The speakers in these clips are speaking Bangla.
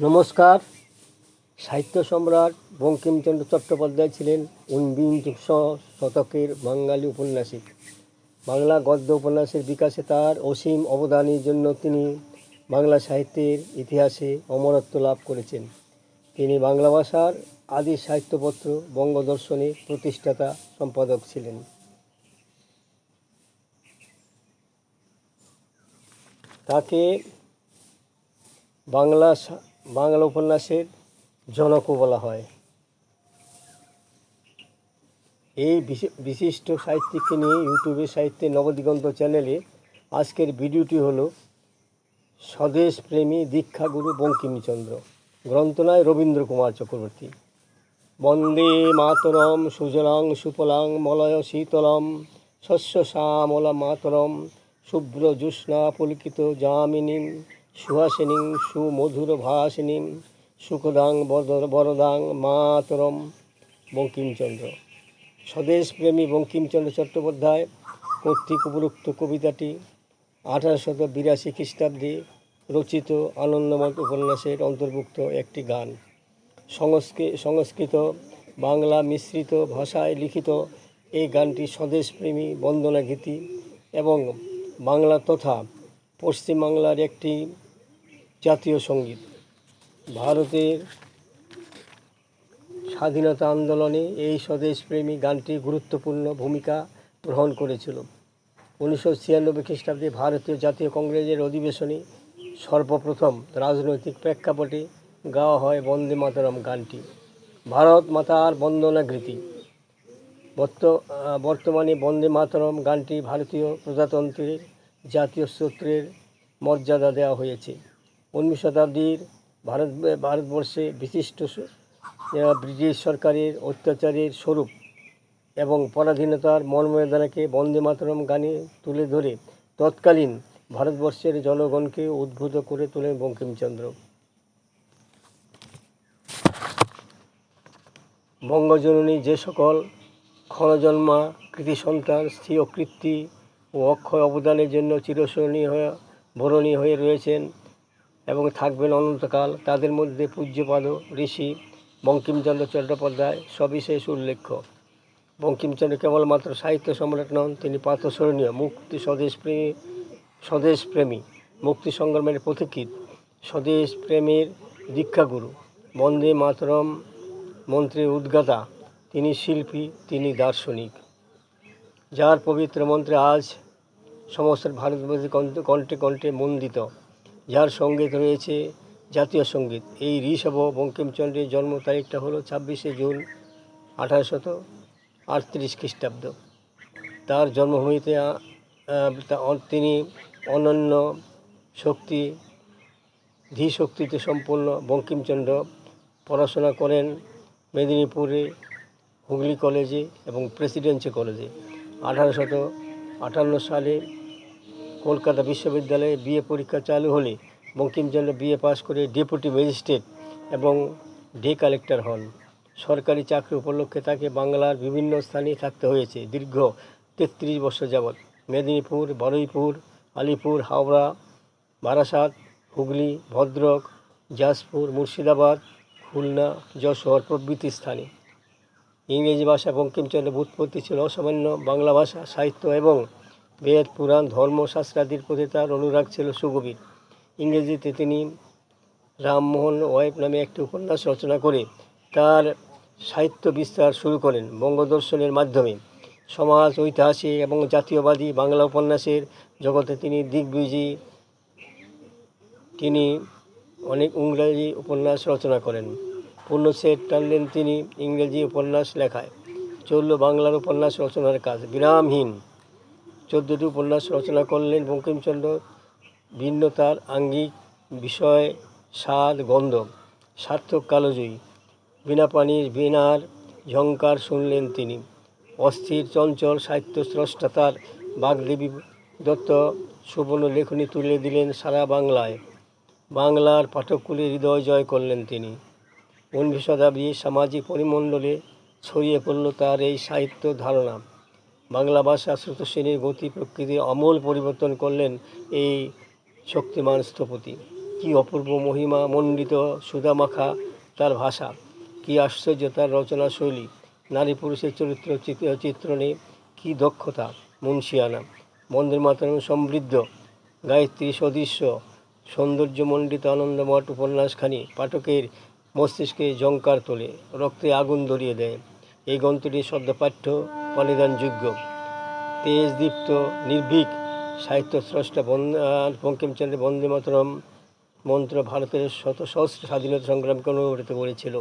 নমস্কার। সাহিত্য সম্রাট বঙ্কিমচন্দ্র চট্টোপাধ্যায় ছিলেন ঊনবিংশ শতকের বাঙালি ঔপন্যাসিক। বাংলা গদ্য উপন্যাসের বিকাশে তার অসীম অবদানের জন্য তিনি বাংলা সাহিত্যের ইতিহাসে অমরত্ব লাভ করেছেন। তিনি বাংলা ভাষার আদি সাহিত্যপত্র বঙ্গদর্শনের প্রতিষ্ঠাতা সম্পাদক ছিলেন। তাকে বাংলা উপন্যাসের জনকও বলা হয়। এই বিশিষ্ট সাহিত্যিককে নিয়ে ইউটিউবে সাহিত্যের নবদিগন্ত চ্যানেলে আজকের ভিডিওটি হলো স্বদেশপ্রেমী দীক্ষাগুরু বঙ্কিমচন্দ্র। গ্রন্থনায় রবীন্দ্র কুমার চক্রবর্তী। বন্দে মাতরম সুজলাং সুফলাং মলয় শীতলম শস্য শ্যামলা মাতরম শুভ্র জ্যোৎস্না পুলকিত যামিনীম সুহাসিনীং সুমধুর ভাসিনীম সুখদাং বরদাং মাতরম। বঙ্কিমচন্দ্র। স্বদেশপ্রেমী বঙ্কিমচন্দ্র চট্টোপাধ্যায় কর্তৃক উপরোক্ত কবিতাটি 1882 খ্রিস্টাব্দে রচিত আনন্দমঠ উপন্যাসের অন্তর্ভুক্ত একটি গান। সংস্কৃত বাংলা মিশ্রিত ভাষায় লিখিত এই গানটি স্বদেশপ্রেমী বন্দনা গীতি এবং বাংলা তথা পশ্চিমবাংলার একটি জাতীয় সঙ্গীত। ভারতের স্বাধীনতা আন্দোলনে এই স্বদেশপ্রেমী গানটি গুরুত্বপূর্ণ ভূমিকা গ্রহণ করেছিল। 1996 খ্রিস্টাব্দে ভারতীয় জাতীয় কংগ্রেসের অধিবেশনে সর্বপ্রথম রাজনৈতিক প্রেক্ষাপটে গাওয়া হয় বন্দে মাতরম গানটি। ভারত মাতার বন্দনা গীতি। বর্তমানে বন্দে মাতরম গানটি ভারতীয় প্রজাতন্ত্রের জাতীয় স্তোত্রের মর্যাদা দেওয়া হয়েছে। 19 শতাব্দীর ভারতবর্ষে বিশিষ্ট ব্রিটিশ সরকারের অত্যাচারের স্বরূপ এবং পরাধীনতার মর্মবেদনাকে বন্দে মাতরম গানে তুলে ধরে তৎকালীন ভারতবর্ষের জনগণকে উদ্বুদ্ধ করে তোলেন বঙ্কিমচন্দ্র। বঙ্গজননী যে সকল ক্ষণজন্মা কৃতি সন্তান স্ত্রীয় কীর্তি ও অক্ষয় অবদানের জন্য বরণীয় হয়ে রয়েছেন এবং থাকবেন অনন্তকাল, তাদের মধ্যে পূজ্যপাদ ঋষি বঙ্কিমচন্দ্র চট্টোপাধ্যায় সবিশেষ উল্লেখ্য। বঙ্কিমচন্দ্র কেবলমাত্র সাহিত্য সম্রাট নন, তিনি প্রাতঃস্মরণীয় স্বদেশপ্রেমী মুক্তি সংগ্রামের পথিকৃৎ, স্বদেশপ্রেমের দীক্ষাগুরু, বন্দে মাতরম মন্ত্রের উদ্গাতা। তিনি শিল্পী, তিনি দার্শনিক, যার পবিত্র মন্ত্রে আজ সমস্ত ভারতবর্ষে কণ্ঠে কণ্ঠে মণ্ডিত, যার সঙ্গীত রয়েছে জাতীয় সঙ্গীত। এই ঋষভ বঙ্কিমচন্দ্রের জন্ম তারিখটা হলো 26শে জুন 1838 খ্রিস্টাব্দ। তার জন্মভূমিতে তিনি অনন্য ধীশক্তিতে সম্পন্ন বঙ্কিমচন্দ্র পড়াশোনা করেন মেদিনীপুরে হুগলি কলেজে এবং প্রেসিডেন্সি কলেজে। 1858 সালে কলকাতা বিশ্ববিদ্যালয়ে বিএ পরীক্ষা চালু হলে বঙ্কিমচন্দ্র বিএ পাস করে ডেপুটি ম্যাজিস্ট্রেট এবং ডে কালেক্টর হন। সরকারি চাকরি উপলক্ষে তাকে বাংলার বিভিন্ন স্থানে থাকতে হয়েছে দীর্ঘ 33 বছর যাবৎ। মেদিনীপুর, বারুইপুর, আলিপুর, হাওড়া, বারাসাত, হুগলি, ভদ্রক, জাজপুর, মুর্শিদাবাদ, খুলনা, যশোর প্রভৃতি স্থানে। ইংরেজি ভাষা বঙ্কিমচন্দ্রের ব্যুৎপত্তি ছিল অসামান্য। বাংলা ভাষা, সাহিত্য এবং বেদ, পুরাণ, ধর্মশাস্ত্রাদির প্রতি তার অনুরাগ ছিল সুগভীর। ইংরেজিতে তিনি রামমোহন ওয়াইফ নামে একটি উপন্যাস রচনা করে তার সাহিত্য বিস্তার শুরু করেন। বঙ্গদর্শনের মাধ্যমে সমাজ, ঐতিহাসিক এবং জাতীয়বাদী বাংলা উপন্যাসের জগতে তিনি দিগ্বিজয়ী। তিনি অনেক ইংরেজি উপন্যাস রচনা করেন। পূর্ণচ্ছেদ টানলেন তিনি ইংরেজি উপন্যাস লেখায়। চলল বাংলার উপন্যাস রচনার কাজ বিরামহীন। 14টি উপন্যাস রচনা করলেন বঙ্কিমচন্দ্র। ভিন্নতার আঙ্গিক, বিষয়, স্বাদ, গন্ধ, সার্থক কালজয়ী, বিনা পানির বীণার ঝঙ্কার শুনলেন তিনি। অস্থির চঞ্চল সাহিত্য স্রষ্টা তার বাগদেবী দত্ত সুবর্ণ লেখনী তুলে দিলেন সারা বাংলায়। বাংলার পাঠককুলের হৃদয় জয় করলেন তিনি। 19 শতাব্দীর সামাজিক পরিমণ্ডলে ছড়িয়ে পড়ল তার এই সাহিত্য ধারণা। বাংলা ভাষা স্রোতস্বিনীর গতি প্রকৃতির আমূল পরিবর্তন করলেন এই শক্তিমান স্থপতি। কি অপূর্ব মহিমা মণ্ডিত সুধামাখা তার ভাষা, কি আশ্চর্য তার রচনা শৈলী, নারী পুরুষের চরিত্র চিত্রণে কি দক্ষতা, মুন্সিয়ানা। বন্দে মাতরম সমৃদ্ধ গায়ত্রী সদৃশ্য সৌন্দর্যমণ্ডিত আনন্দমঠ উপন্যাসখানি পাঠকের মস্তিষ্কে ঝংকার তোলে, রক্তে আগুন ধরিয়ে দেয়। এই গ্রন্থটি সদ্যপাঠ্য, পানিদানযোগ্য, তেজদীপ্ত, নির্ভীক সাহিত্য স্রষ্টা বঙ্কিমচন্দ্রের বন্দে মাতরম মন্ত্র ভারতের সহস্র স্বাধীনতা সংগ্রামকে অনুপ্রাণিত করেছিল,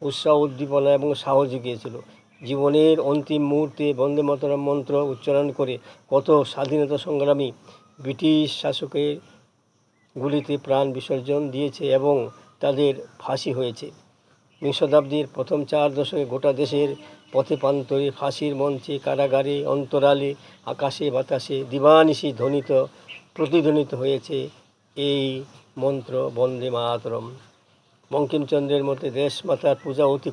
উৎসাহ, উদ্দীপনা এবং সাহস জুগিয়েছিল। জীবনের অন্তিম মুহূর্তে বন্দে মাতরম মন্ত্র উচ্চারণ করে কত স্বাধীনতা সংগ্রামী ব্রিটিশ শাসকের গুলিতে প্রাণ বিসর্জন দিয়েছে এবং তাদের ফাঁসি হয়েছে। বিংশ শতাব্দীর প্রথম 4 দশকে গোটা দেশের পথে প্রান্তরে, ফাঁসির মঞ্চে, কারাগারে, অন্তরালে, আকাশে বাতাসে দিবানিশি প্রতিধ্বনিত হয়েছে এই মন্ত্র বন্দে মাতরম। বঙ্কিমচন্দ্রের মতে দেশমাতার পূজা অতি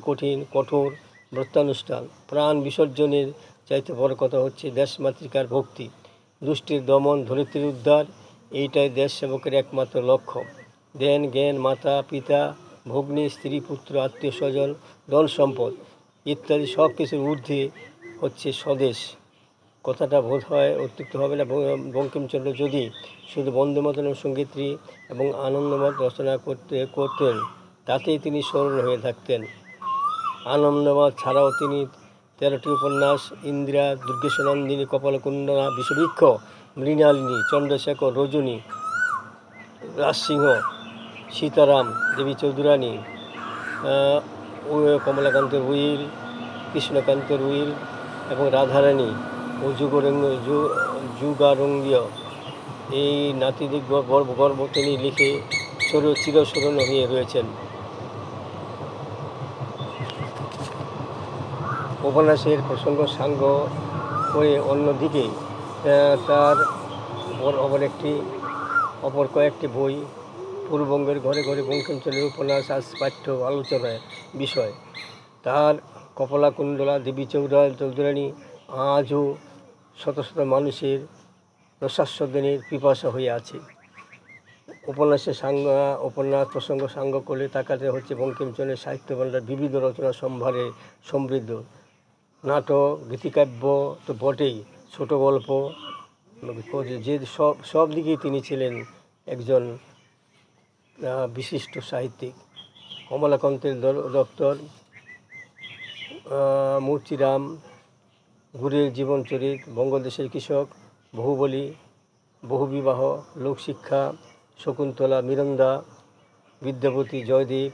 কঠোর ব্রতানুষ্ঠান। প্রাণ বিসর্জনের চাইতে বড় কথা হচ্ছে দেশমাতৃকার ভক্তি, দুষ্টির দমন, ধরিত্রীর উদ্ধার। এইটাই দেশ সেবকের একমাত্র লক্ষ্য। দেন জ্ঞান, মাতা পিতা, ভগ্নী, স্ত্রী, পুত্র, আত্মীয় স্বজন, ধন সম্পদ ইত্যাদি সব কিছুর ঊর্ধ্বে হচ্ছে স্বদেশ। কথাটা বোধ হয় অত্যুক্ত হবে না। বঙ্কিমচন্দ্র যদি শুধু বন্দে মাতরম সঙ্গীতটি এবং আনন্দমঠ রচনা করতেন তাতেই তিনি স্মরণ হয়ে থাকতেন। আনন্দমঠ ছাড়াও তিনি 13টি উপন্যাস, ইন্দিরা, দুর্গেশনন্দিনী, কপালকুণ্ডলা, বিষবৃক্ষ, মৃণালিনী, চন্দ্রশেখর, রজনী, রাজসিংহ, সীতারাম, দেবী চৌধুরানী, কমলাকান্তের উইল, কৃষ্ণকান্তের উইল এবং রাধারানী ও যুগারঙ্গীয় এই নাতিদিগ গর্ব তিনি লিখে চিরস্মরণীয় হয়ে রয়েছেন। উপন্যাসের প্রসঙ্গ সাঙ্গ করে অন্যদিকে তার অপর কয়েকটি বই পূর্ববঙ্গের ঘরে ঘরে বঙ্কিমচন্দ্রের উপন্যাস আজ পাঠ্য আলোচনার বিষয়। তার কপালকুণ্ডলা, দেবী চৌধুরানী আজও শত শত মানুষের রসাস্বাদনের পিপাসা হয়ে আছে। উপন্যাস প্রসঙ্গ সাঙ্গ করলে তাকাতে হচ্ছে বঙ্কিমচন্দ্রের সাহিত্য ভাণ্ডার বিবিধ রচনা সম্ভারে সমৃদ্ধ। নাটক, গীতিকাব্য তো বটেই, ছোট গল্প, যে সব দিকেই তিনি ছিলেন একজন বিশিষ্ট সাহিত্যিক। কমলাকান্তের দপ্তর, মূর্তিরাম, গুরের জীবনচরিত, বঙ্গদেশের কৃষক, বহুবলী, বহুবিবাহ, লোকশিক্ষা, শকুন্তলা, মিরন্দা, বিদ্যাপতি, জয়দেব,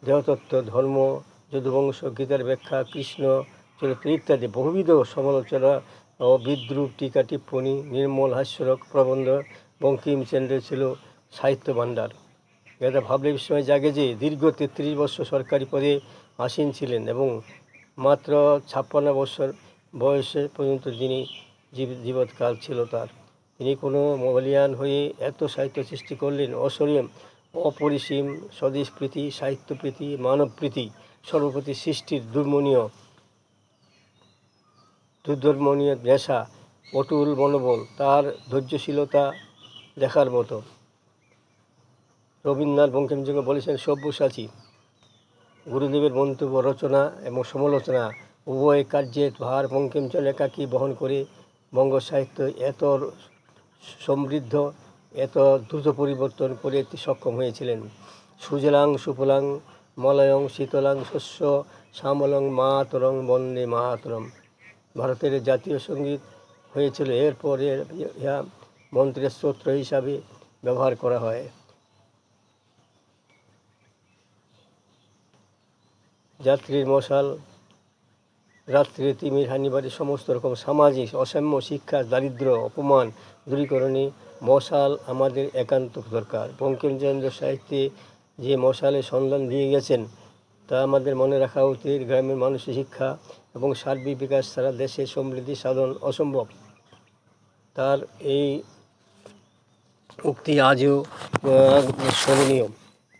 দেহতত্ত্ব, ধর্ম, যদুবংশ, গীতার ব্যাখ্যা, কৃষ্ণ চরিত্র ইত্যাদি বহুবিধ সমালোচনা ও বিদ্রূপ, টিকা, টিপ্পণী, নির্মল হাস্যরক প্রবন্ধ বঙ্কিমচন্দ্রের ছিল সাহিত্য ভাণ্ডার। এটা ভাবলে বিস্ময় জাগে যে দীর্ঘ 33 বছর সরকারি পদে আসীন ছিলেন এবং মাত্র 56 বছর বয়সে পর্যন্ত যিনি জীবৎকাল ছিল তার। তিনি কোনো বলিয়ান হয়ে এত সাহিত্য সৃষ্টি করলেন, অপরিসীম স্বদেশপ্রীতি, সাহিত্যপ্রীতি, মানবপ্রীতি, সর্বপ্রতি সৃষ্টির দুর্ধর্মনীয় নেশা, অটুল মনোবল, তার ধৈর্যশীলতা দেখার মতো। রবীন্দ্রনাথ বঙ্কিমচন্দ্র বলেছেন, সব্যসাচী। গুরুদেবের মন্তব্য, রচনা এবং সমালোচনা উভয় কার্যের ভার বঙ্কিমচন্দ্র একাকী বহন করে বঙ্গ সাহিত্য এত সমৃদ্ধ, এত দ্রুত পরিবর্তন করে সক্ষম হয়েছিলেন। সুজলাং সুফলাং মলয়ং শীতলাং শস্য শ্যামলং মাতরং বন্দে মাতরম ভারতের জাতীয় সঙ্গীত হয়েছিল। এরপর ইহা মন্ত্রের স্তোত্র হিসাবে ব্যবহার করা হয়। যাত্রীর মশাল, রাত্রে তিমির হানিবাড়ি, সমস্ত রকম সামাজিক অসাম্য, শিক্ষা, দারিদ্র্য, অপমান দূরীকরণে মশাল আমাদের একান্ত দরকার। বঙ্কিমচন্দ্র সাহিত্যে যে মশালের সন্ধান দিয়ে গেছেন তা আমাদের মনে রাখা উচিত। গ্রামের মানুষের শিক্ষা এবং সার্বিক বিকাশ ছাড়া দেশের সমৃদ্ধি সাধন অসম্ভব। তার এই উক্তি আজও স্মরণীয়।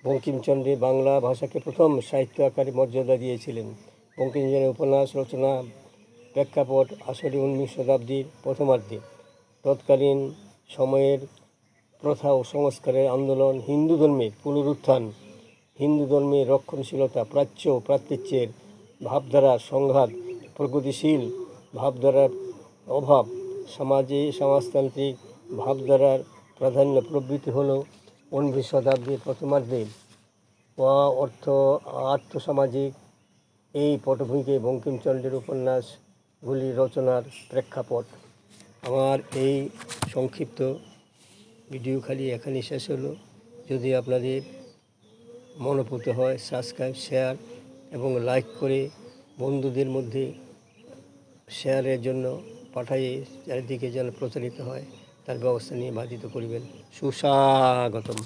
বঙ্কিমচন্দ্র বাংলা ভাষাকে প্রথম সাহিত্য আকারে মর্যাদা দিয়েছিলেন। বঙ্কিমচন্দ্রের উপন্যাস রচনা প্রেক্ষাপট আসলে 19 শতাব্দীর প্রথমার্ধে। তৎকালীন সময়ের প্রথা ও সংস্কারের আন্দোলন, হিন্দু ধর্মের পুনরুত্থান, হিন্দু ধর্মের রক্ষণশীলতা, প্রাচ্য ও প্রাচ্যের ভাবধারার সংঘাত, প্রগতিশীল ভাবধারার অভাব, সমাজতান্ত্রিক ভাবধারার প্রাধান্য প্রভৃতি হল 19 শতাব্দীর প্রথমার্ধে আর্থসামাজিক এই পটভূমিকে বঙ্কিমচন্দ্রের উপন্যাসগুলি রচনার প্রেক্ষাপট। আমার এই সংক্ষিপ্ত ভিডিও খালি এখানেই শেষ হলো। যদি আপনাদের মনোপুত হয় সাবস্ক্রাইব, শেয়ার এবং লাইক করে বন্ধুদের মধ্যে শেয়ারের জন্য পাঠিয়ে চারিদিকে যেন প্রচারিত হয় তার ব্যবস্থা নিয়ে বাধিত করিবেন। সুস্বাগতম।